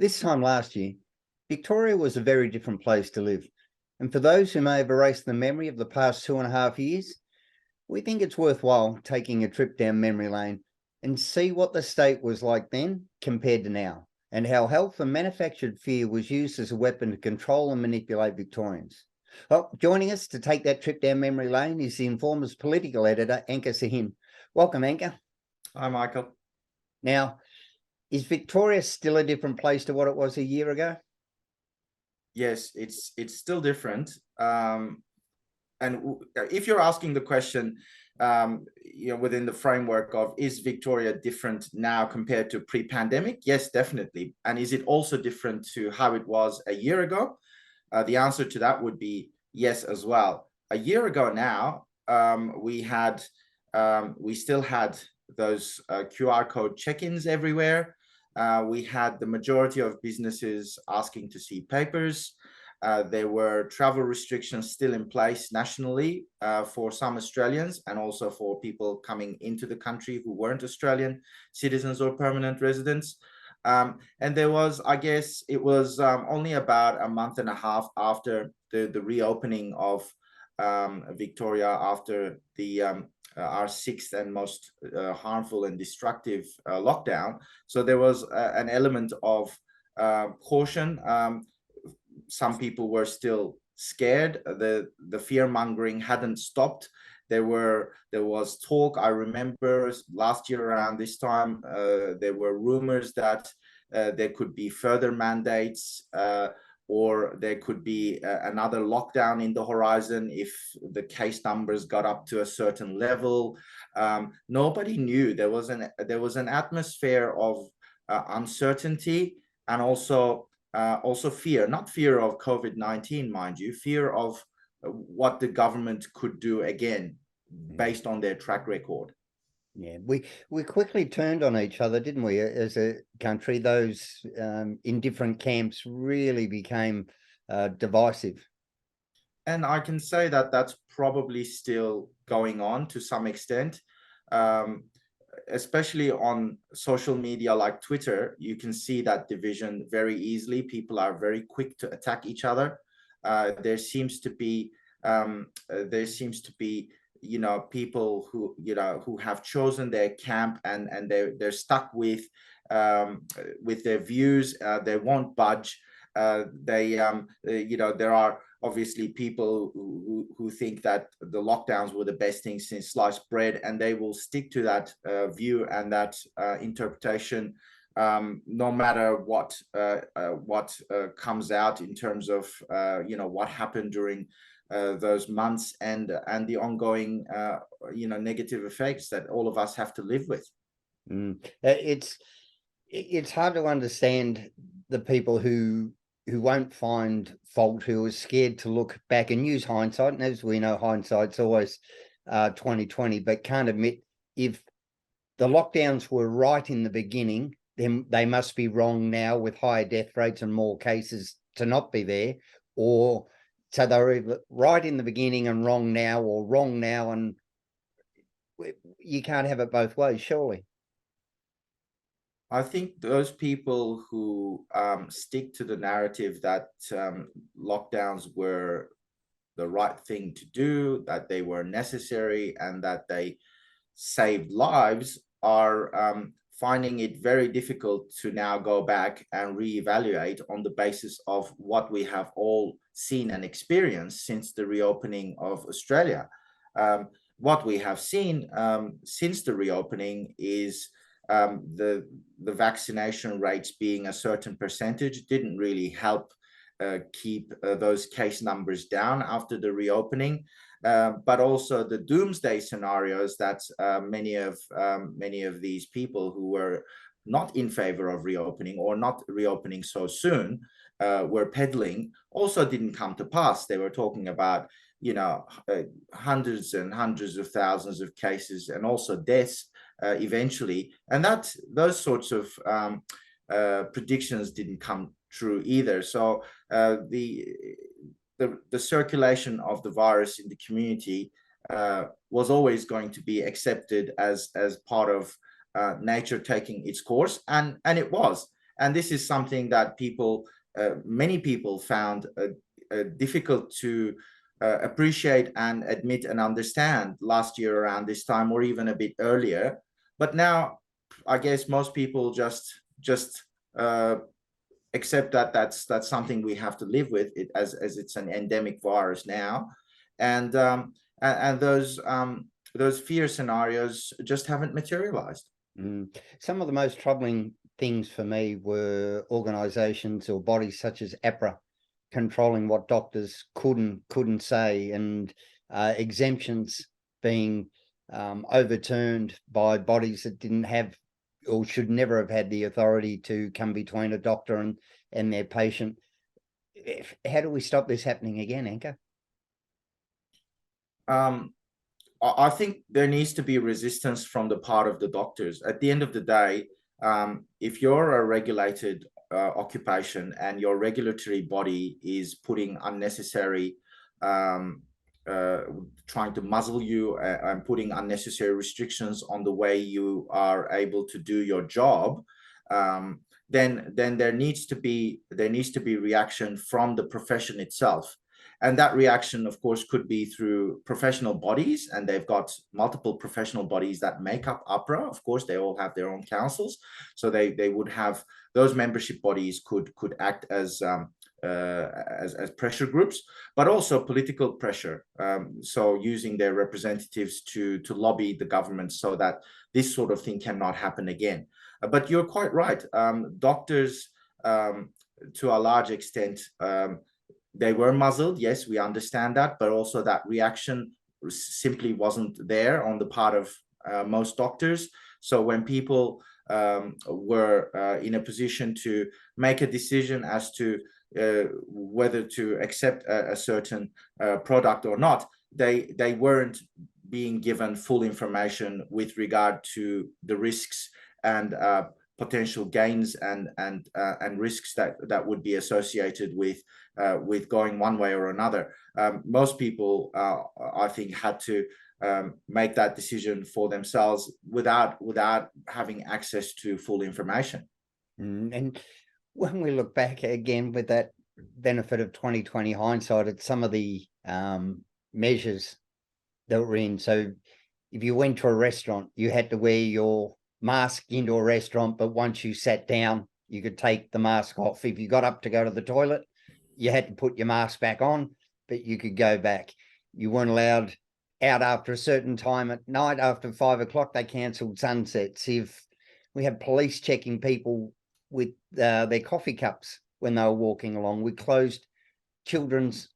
This time last year, Victoria was a very different place to live. And for those who may have erased the memory of the past 2.5 years, we think it's worthwhile taking a trip down memory lane and see what the state was like then compared to now, and how health and manufactured fear was used as a weapon to control and manipulate Victorians. Well, joining us to take that trip down memory lane is the Informer's political editor, Anchor Sahin. Welcome, Anchor. Hi, Michael. Now, is Victoria still a different place to what it was a year ago? Yes, it's still different. And if you're asking the question, within the framework of, is Victoria different now compared to pre-pandemic? Yes, definitely. And is it also different to how it was a year ago? The answer to that would be yes as well. A year ago now, we still had those QR code check-ins everywhere. We had the majority of businesses asking to see papers. There were travel restrictions still in place nationally for some Australians, and also for people coming into the country who weren't Australian citizens or permanent residents. And there was, I guess, it was only about a month and a half after the reopening of Victoria, after our sixth and most harmful and destructive lockdown. So there was an element of caution. Some people were still scared. The fear mongering hadn't stopped. There was talk. I remember last year around this time, there were rumors that there could be further mandates, or there could be another lockdown in the horizon if the case numbers got up to a certain level. Nobody knew. There was an atmosphere of uncertainty, and also fear, not fear of COVID-19, mind you, fear of what the government could do again based on their track record. Yeah, we quickly turned on each other, didn't we, as a country? Those in different camps really became divisive. And I can say that that's probably still going on to some extent. Especially on social media like Twitter, you can see that division very easily. People are very quick to attack each other. There seems to be people who have chosen their camp, and they're stuck with their views. They won't budge. There are obviously people who think that the lockdowns were the best thing since sliced bread, and they will stick to that view and that interpretation, no matter what comes out in terms of what happened during those months and the ongoing negative effects that all of us have to live with. It's hard to understand the people who won't find fault, who are scared to look back and use hindsight. And as we know, hindsight's always 20/20, but can't admit if the lockdowns were right in the beginning, then they must be wrong now with higher death rates and more cases to not be there. Or so they're either right in the beginning and wrong now, or wrong now, and you can't have it both ways, surely. I think those people who stick to the narrative that lockdowns were the right thing to do, that they were necessary, and that they saved lives are finding it very difficult to now go back and reevaluate on the basis of what we have all seen and experienced since the reopening of Australia. What we have seen since the reopening is the vaccination rates being a certain percentage didn't really help keep those case numbers down after the reopening, but also the doomsday scenarios that many of these people who were not in favor of reopening, or not reopening so soon, were peddling, also didn't come to pass. They were talking about hundreds and hundreds of thousands of cases, and also deaths eventually, and those sorts of predictions didn't come true either. So the circulation of the virus in the community was always going to be accepted as part of nature taking its course, and it was. And this is something that many people found difficult to appreciate and admit and understand last year around this time, or even a bit earlier. But now, I guess most people just accept that that's something we have to live with, it as it's an endemic virus now, and those fear scenarios just haven't materialized. Some of the most troubling things for me were organizations or bodies such as APRA controlling what doctors couldn't say, and exemptions being overturned by bodies that didn't have or should never have had the authority to come between a doctor and their patient. How do we stop this happening again, Anka? I think there needs to be resistance from the part of the doctors. At the end of the day, if you're a regulated occupation and your regulatory body is putting unnecessary, trying to muzzle you and putting unnecessary restrictions on the way you are able to do your job, then there needs to be reaction from the profession itself. And that reaction, of course, could be through professional bodies, and they've got multiple professional bodies that make up APRA. Of course, they all have their own councils, so they would have those membership bodies could act as pressure groups, but also political pressure. So using their representatives to lobby the government so that this sort of thing cannot happen again. But you're quite right. Doctors, to a large extent, they were muzzled. Yes, we understand that, but also that reaction simply wasn't there on the part of most doctors. So when people were in a position to make a decision as to whether to accept a certain product or not, they weren't being given full information with regard to the risks and potential gains and risks that would be associated with going one way or another. Most people, I think, had to make that decision for themselves without having access to full information. And when we look back again with that benefit of 2020 hindsight at some of the measures that were in, so if you went to a restaurant, you had to wear your mask into a restaurant, but once you sat down, you could take the mask off. If you got up to go to the toilet, you had to put your mask back on, but you could go back. You weren't allowed out after a certain time at night. After 5 o'clock, they cancelled sunsets. If we had police checking people with their coffee cups when they were walking along, we closed children's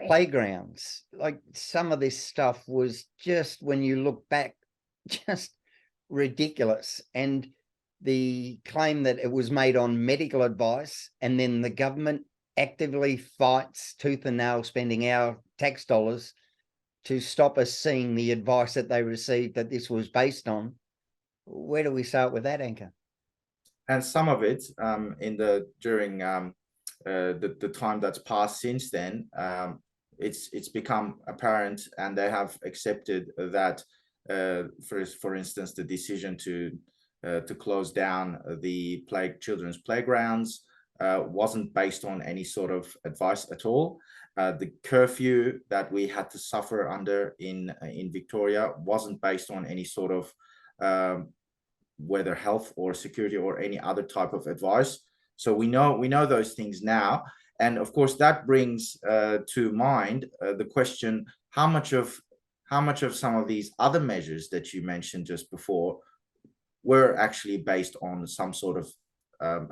playgrounds. Like, some of this stuff was just, when you look back, just ridiculous. And the claim that it was made on medical advice, and then the government actively fights tooth and nail, spending our tax dollars to stop us seeing the advice that they received that this was based on. Where do we start with that, Anka? And some of it during the time that's passed since then, it's become apparent, and they have accepted that, for instance, the decision to close down the children's playgrounds wasn't based on any sort of advice at all. The curfew that we had to suffer under in Victoria wasn't based on any sort of whether health or security or any other type of advice. So we know those things now, and of course that brings to mind the question: how much of some of these other measures that you mentioned just before were actually based on some sort of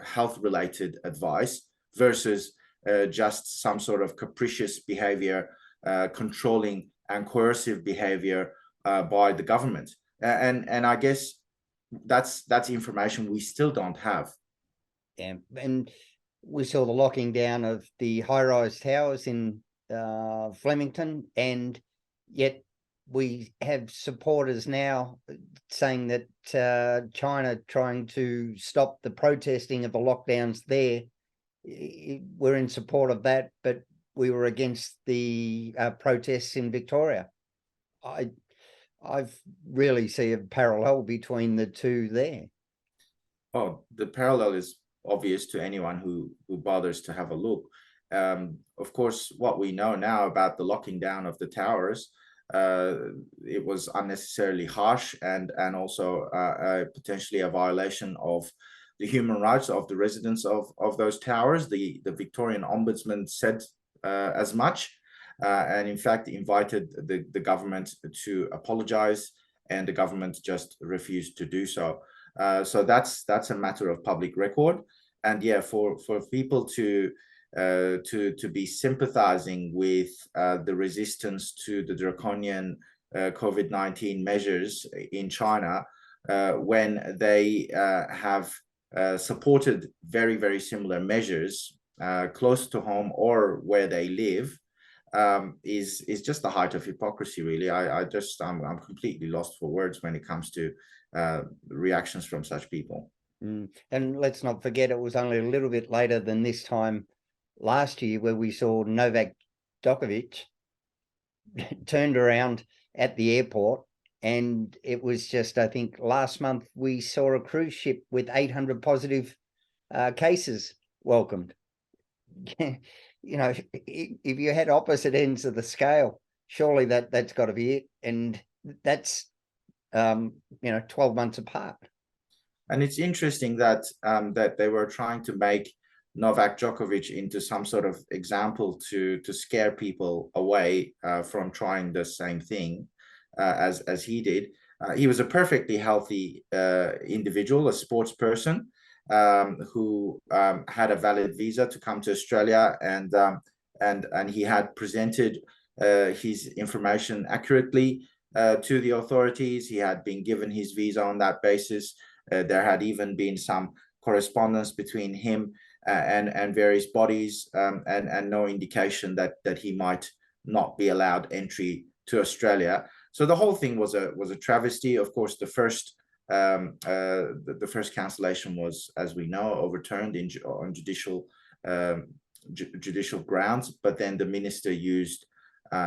health-related advice versus just some sort of capricious behavior, controlling and coercive behavior by the government. And I guess that's information we still don't have. Yeah, and we saw the locking down of the high-rise towers in Flemington, and yet we have supporters now saying that China trying to stop the protesting of the lockdowns there. We're in support of that, but we were against the protests in Victoria. I've really see a parallel between the two there. Oh, the parallel is obvious to anyone who bothers to have a look. Of course, what we know now about the locking down of the towers, it was unnecessarily harsh and also potentially a violation of the human rights of the residents of those towers. The Victorian Ombudsman said as much, and in fact invited the government to apologize, and the government just refused to do so. So that's a matter of public record. And yeah, for people to be sympathizing with the resistance to the draconian COVID-19 measures in China, when they have supported very, very similar measures close to home or where they live, is just the height of hypocrisy, really. I'm completely lost for words when it comes to reactions from such people. And let's not forget, it was only a little bit later than this time last year where we saw Novak Djokovic turned around at the airport, and it was just, I think last month we saw a cruise ship with 800 positive cases welcomed. You know, if you had opposite ends of the scale, surely that's got to be it, and that's 12 months apart. And it's interesting that that they were trying to make Novak Djokovic into some sort of example to scare people away from trying the same thing as he did. He was a perfectly healthy individual, a sports person, who had a valid visa to come to Australia, and he had presented his information accurately to the authorities. He had been given his visa on that basis. There had even been some correspondence between him and various bodies, and no indication that he might not be allowed entry to Australia. So the whole thing was a travesty. Of course, the first cancellation was, as we know, overturned on judicial grounds. But then the minister used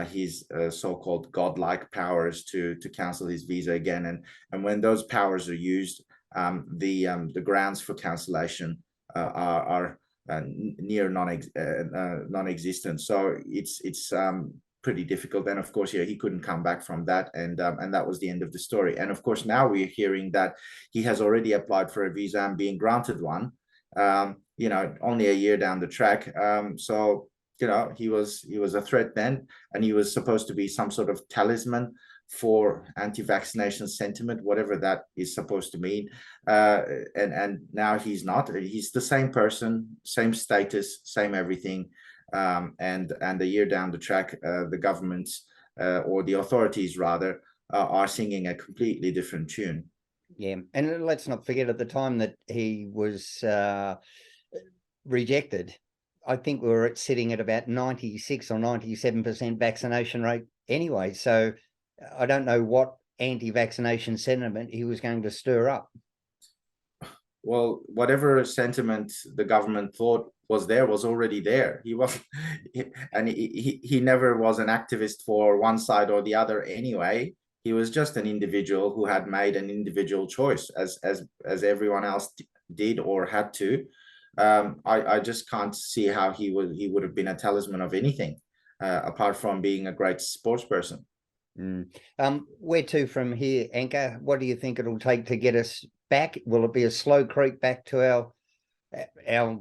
his so-called godlike powers to cancel his visa again. And when those powers are used, the grounds for cancellation are near non-existent. So it's pretty difficult. And of course, yeah, he couldn't come back from that, and that was the end of the story. And of course, now we're hearing that he has already applied for a visa and being granted one. Only a year down the track. So he was a threat then, and he was supposed to be some sort of talisman for anti-vaccination sentiment, whatever that is supposed to mean. And now he's not. He's the same person, same status, same everything. And a year down the track, the governments or the authorities rather are singing a completely different tune. Yeah, and let's not forget, at the time that he was rejected, I think we were sitting at about 96 or 97% vaccination rate anyway. So I don't know what anti-vaccination sentiment he was going to stir up. Well, whatever sentiment the government thought was there was already there. He was, and he never was an activist for one side or the other anyway. He was just an individual who had made an individual choice, as everyone else did or had to. I just can't see how he would have been a talisman of anything apart from being a great sports person. Where to from here, Anchor? What do you think it'll take to get us back? Will it be a slow creep back to our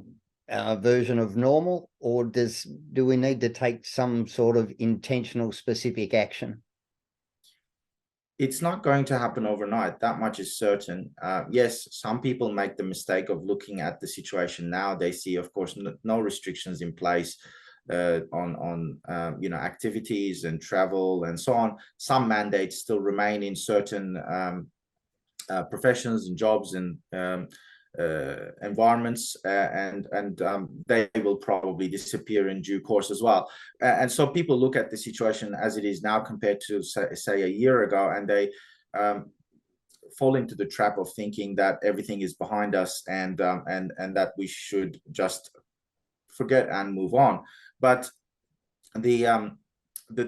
version of normal, or do we need to take some sort of intentional, specific action? It's not going to happen overnight. That much is certain. Yes, some people make the mistake of looking at the situation now. They see, of course, no restrictions in place on activities and travel and so on. Some mandates still remain in certain professions and jobs and environments, and they will probably disappear in due course as well. And so people look at the situation as it is now compared to say a year ago, and they fall into the trap of thinking that everything is behind us and that we should just forget and move on. But the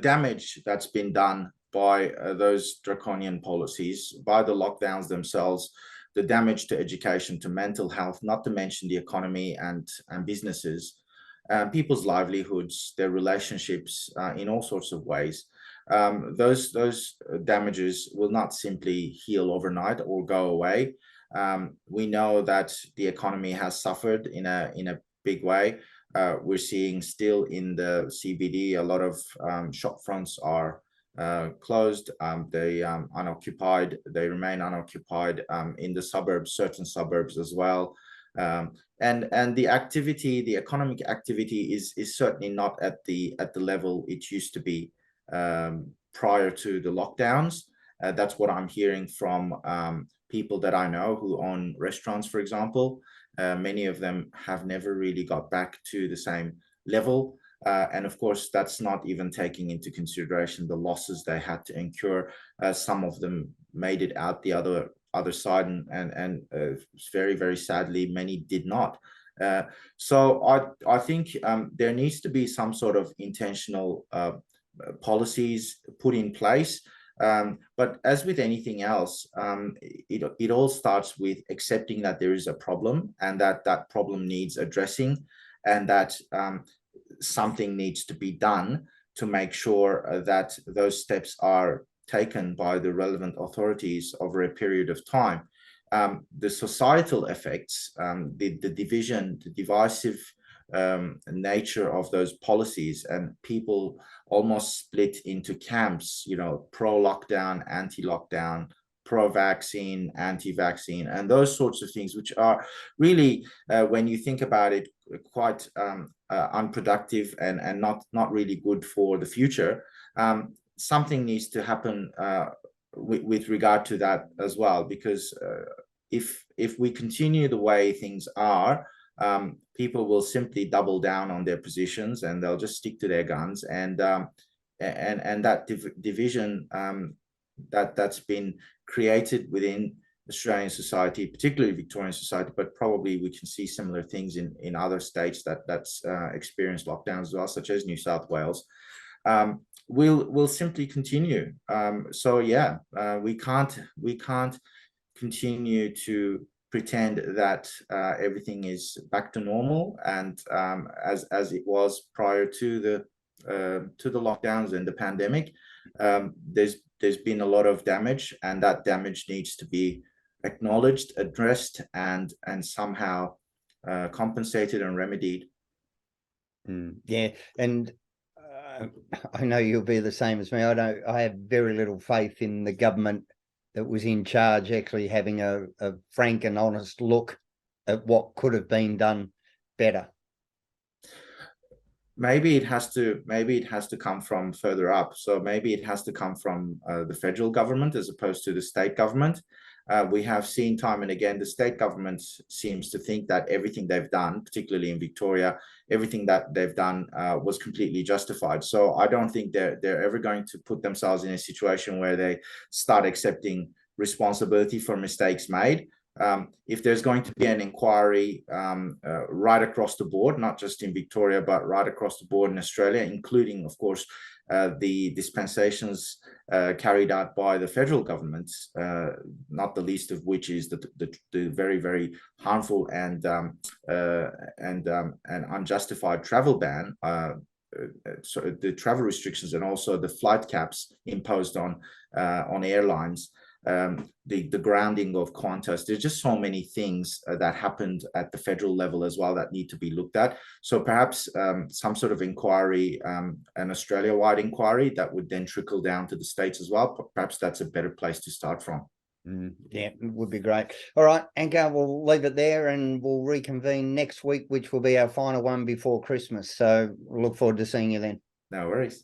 damage that's been done by those draconian policies, by the lockdowns themselves, the damage to education, to mental health, not to mention the economy and businesses, people's livelihoods, their relationships, in all sorts of ways. Those damages will not simply heal overnight or go away. We know that the economy has suffered in a big way. We're seeing still in the CBD, a lot of shop fronts are closed. They unoccupied. They remain unoccupied in the suburbs, certain suburbs as well. And the activity, the economic activity, is certainly not at the level it used to be prior to the lockdowns. That's what I'm hearing from people that I know who own restaurants, for example. Many of them have never really got back to the same level. And of course, that's not even taking into consideration the losses they had to incur. Some of them made it out the other side, and very, very sadly, many did not. So I think there needs to be some sort of intentional policies put in place. But as with anything else, it all starts with accepting that there is a problem, and that problem needs addressing, and that something needs to be done to make sure that those steps are taken by the relevant authorities over a period of time. The societal effects, the division, the divisive nature of those policies, and people almost split into camps, pro-lockdown, anti-lockdown, pro-vaccine, anti-vaccine, and those sorts of things, which are really, when you think about it, quite unproductive and not really good for the future. Something needs to happen with regard to that as well, because if we continue the way things are, people will simply double down on their positions, and they'll just stick to their guns, and that division that's been created within Australian society, particularly Victorian society, but probably we can see similar things in other states that's experienced lockdowns as well, such as New South Wales. Will simply continue. So yeah, we can't continue to pretend that everything is back to normal and as it was prior to the lockdowns and the pandemic. There's been a lot of damage, and that damage needs to be acknowledged, addressed, and somehow compensated and remedied. Yeah, and I know you'll be the same as me. I have very little faith in the government that was in charge actually having a frank and honest look at what could have been done better. Maybe it has to come from further up. So maybe it has to come from the federal government as opposed to the state government. We have seen time and again, the state government seems to think that everything they've done, particularly in Victoria, everything that they've done was completely justified. So I don't think they're ever going to put themselves in a situation where they start accepting responsibility for mistakes made. If there's going to be an inquiry right across the board, not just in Victoria, but right across the board in Australia, including, of course, the dispensations carried out by the federal government, not the least of which is the very, very harmful and unjustified travel ban, so the travel restrictions, and also the flight caps imposed on airlines. The grounding of Qantas. There's just so many things that happened at the federal level as well that need to be looked at. So perhaps some sort of inquiry, an Australia-wide inquiry that would then trickle down to the states as well. Perhaps that's a better place to start from. Yeah, it would be great. All right, Anka, we'll leave it there and we'll reconvene next week, which will be our final one before Christmas. So look forward to seeing you then. No worries.